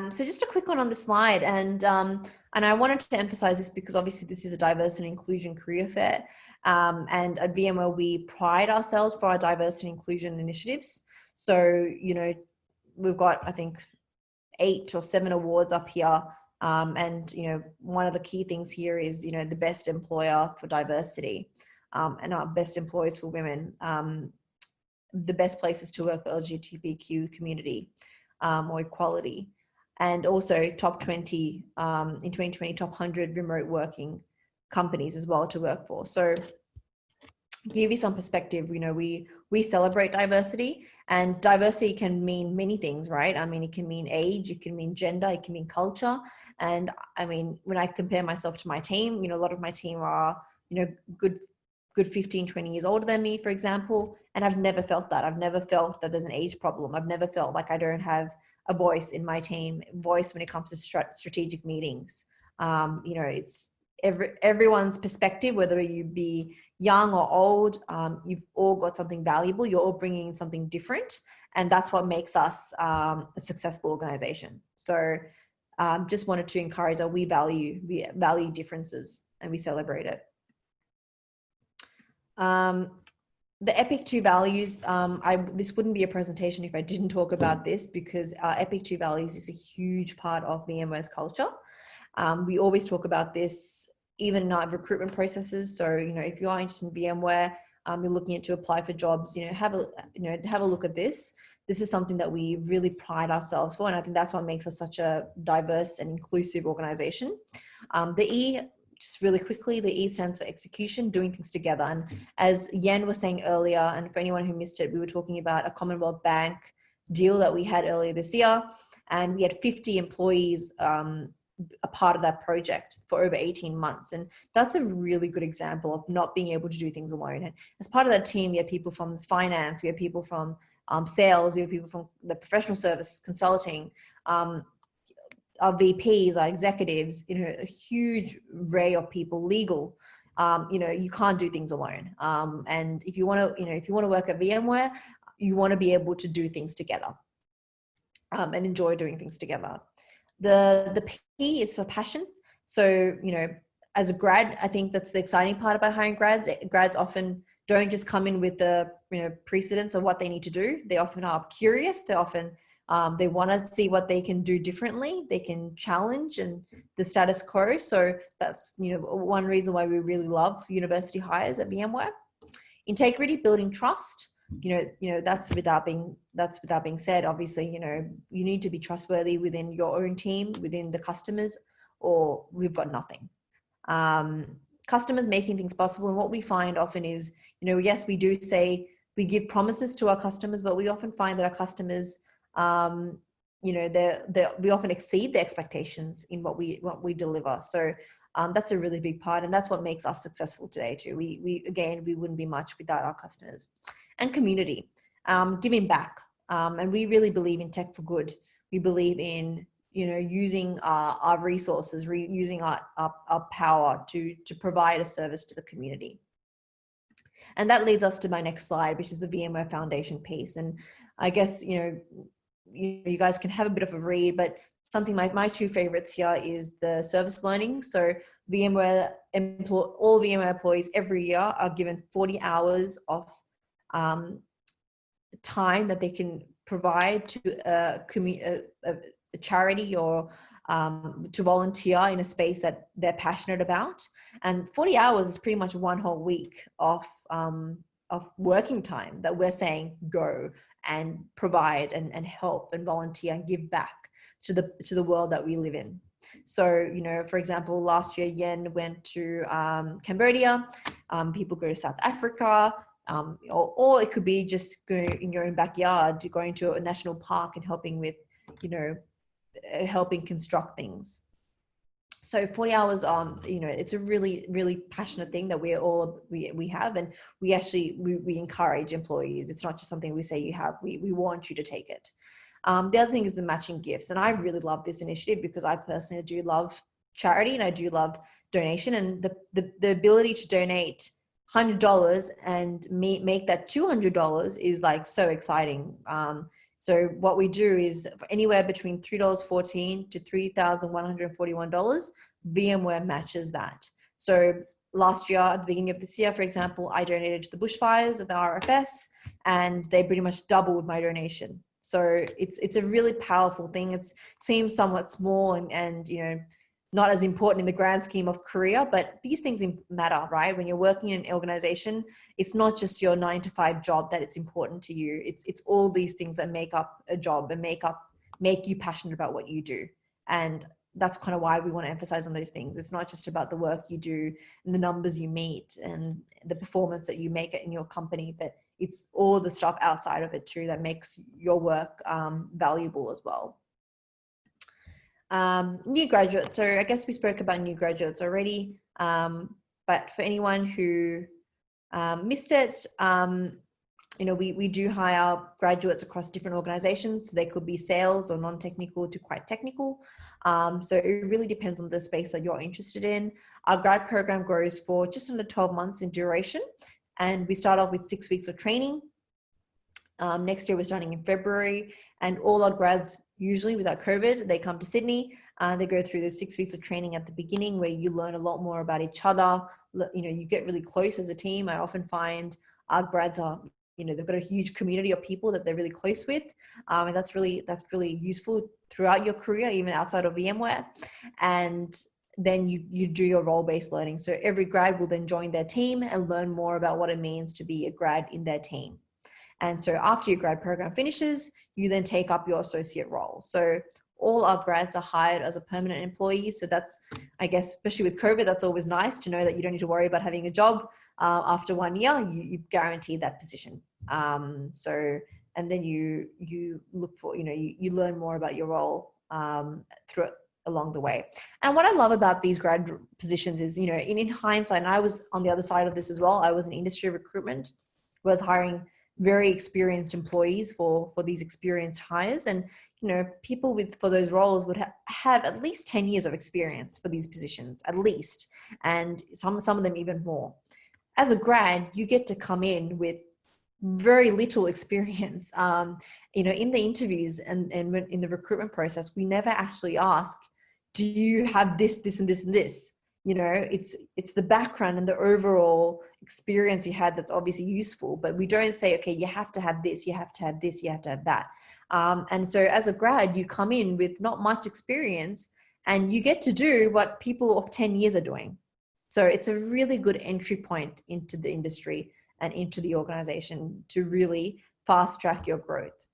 So just a quick one on the slide, and I wanted to emphasize this because obviously this is a diversity and inclusion career fair, and at VMware we pride ourselves for our diversity and inclusion initiatives. So we've got, I think, 8 or 7 awards up here, and one of the key things here is the best employer for diversity, and our best employers for women, the best places to work for LGBTQ community, or equality. And also top 20 in 2020, top 100 remote working companies as well to work for. So give you some perspective, we celebrate diversity, and diversity can mean many things, right? I mean, it can mean age, it can mean gender, it can mean culture. And I mean, when I compare myself to my team, a lot of my team are, good 15, 20 years older than me, for example. And I've never felt that. I've never felt that there's an age problem. I've never felt like I don't have a voice in my team, voice when it comes to strategic meetings. It's everyone's perspective, whether you be young or old, you've all got something valuable. You're all bringing something different. And that's what makes us a successful organization. So just wanted to encourage that we value differences and we celebrate it. The EPIC 2 values, this wouldn't be a presentation if I didn't talk about this, because EPIC 2 values is a huge part of VMware's culture. We always talk about this, even in our recruitment processes. So, if you are interested in VMware, you're looking to apply for jobs, have a look at this. This is something that we really pride ourselves for. And I think that's what makes us such a diverse and inclusive organization. The E, just really quickly, the E stands for execution, doing things together. And as Yen was saying earlier, and for anyone who missed it, we were talking about a Commonwealth Bank deal that we had earlier this year. And we had 50 employees a part of that project for over 18 months. And that's a really good example of not being able to do things alone. And as part of that team, we had people from finance, we had people from sales, we had people from the professional services, consulting, our VPs, our executives, a huge array of people, legal. You can't do things alone. And if you want to work at VMware, you want to be able to do things together, and enjoy doing things together. The P is for passion. So, as a grad, I think that's the exciting part about hiring grads. Grads often don't just come in with the precedence of what they need to do. They often are curious. They often they want to see what they can do differently. They can challenge and the status quo. So that's one reason why we really love university hires at VMware. Integrity, building trust. That's without being said. Obviously, you need to be trustworthy within your own team, within the customers, or we've got nothing. Customers making things possible. And what we find often is, yes, we do say we give promises to our customers, but we often find that our customers, we often exceed the expectations in what we deliver. So that's a really big part, and that's what makes us successful today too. We wouldn't be much without our customers. And community, giving back, and we really believe in tech for good. We believe in using our resources, using our power to provide a service to the community. And that leads us to my next slide, which is the VMware Foundation piece. And I guess you guys can have a bit of a read, but something my two favorites here is the service learning. So all VMware employees every year are given 40 hours of time that they can provide to a charity or to volunteer in a space that they're passionate about. And 40 hours is pretty much one whole week of working time that we're saying go and provide and help and volunteer and give back to the world that we live in. So, for example, last year Yen went to Cambodia. People go to South Africa. Or it could be just going in your own backyard, going to a national park and helping with, helping construct things. So 40 hours, it's a really, really passionate thing that we have, and we encourage employees. It's not just something we say you have, we want you to take it. The other thing is the matching gifts. And I really love this initiative because I personally do love charity and I do love donation, and the ability to donate $100 and make that $200 is like so exciting. So what we do is anywhere between $3.14 to $3,141, VMware matches that. So last year, at the beginning of this year, for example, I donated to the bushfires at the RFS, and they pretty much doubled my donation. So it's a really powerful thing. It seems somewhat small and you know, not as important in the grand scheme of career, but these things matter, right? When you're working in an organization, it's not just your 9 to 5 job that it's important to you. It's all these things that make up a job and make you passionate about what you do. And that's kind of why we want to emphasize on those things. It's not just about the work you do and the numbers you meet and the performance that you make it in your company, but it's all the stuff outside of it too that makes your work valuable as well. New graduates. So I guess we spoke about new graduates already, but for anyone who missed it, you know, we do hire graduates across different organizations. So they could be sales or non-technical to quite technical. So it really depends on the space that you're interested in. Our grad program grows for just under 12 months in duration. And we start off with 6 weeks of training. Next year we're starting in February, and all our grads, usually without COVID, they come to Sydney. They go through those 6 weeks of training at the beginning where you learn a lot more about each other. You know, you get really close as a team. I often find our grads are, you know, they've got a huge community of people that they're really close with. And that's really useful throughout your career, even outside of VMware. And then you do your role-based learning. So every grad will then join their team and learn more about what it means to be a grad in their team. And so after your grad program finishes, you then take up your associate role. So all our grads are hired as a permanent employee. So that's, I guess, especially with COVID, that's always nice to know that you don't need to worry about having a job. After 1 year, you guarantee that position. So, and then you look for, you know, you learn more about your role through along the way. And what I love about these grad positions is, you know, in hindsight, and I was on the other side of this as well, I was in industry recruitment, was hiring very experienced employees for these experienced hires. And, you know, people for those roles would have at least 10 years of experience for these positions, at least. And some of them even more. As a grad, you get to come in with very little experience. You know, in the interviews and in the recruitment process, we never actually ask, do you have this, this, and this, and this? You know, it's the background and the overall experience you had that's obviously useful, but we don't say, okay, you have to have this, you have to have this, you have to have that. And so as a grad, you come in with not much experience and you get to do what people of 10 years are doing. So it's a really good entry point into the industry and into the organization to really fast track your growth.